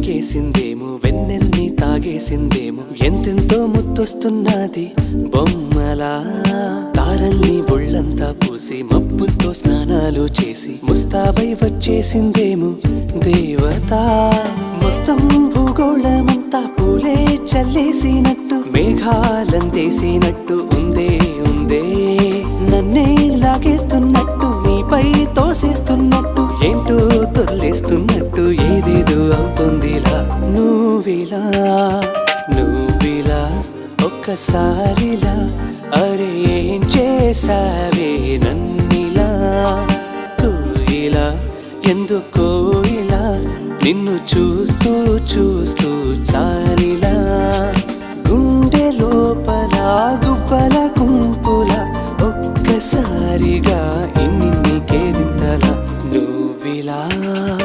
ఎక్కేసిందేమో వెన్నెల్ని తాగేసిందేమో ఎంతెంతో ముద్దొస్తున్నది బొమ్మలా తారల్ని ఒళ్ళంతా పూసి మబ్బులతో స్నానాలు చేసి ముస్తాబై వచ్చేసిందేమో దేవత మొత్తం భూగోళమంతా పూలే చల్లేసినట్టు మేఘాలందేసినట్టు ఉందే ఉందే నన్నే లాగేస్తున్నట్టు నీపై తోసేస్తున్నట్టు ఏంటో తొల్లేస్తున్నట్టు ఏదేదో అవుతుందిలా నువ్విలా ఒక్కసారిలా అరే ఏం చేసావే నన్నిలా కోయిలా ఎందుకో ఇలా నిన్ను చూస్తూ చూస్తూ చాలిలా గుండె లోపల గువ్వల గుంపుల ఒక్కసారిగా ఇన్ని కేరింతలా నువ్విలా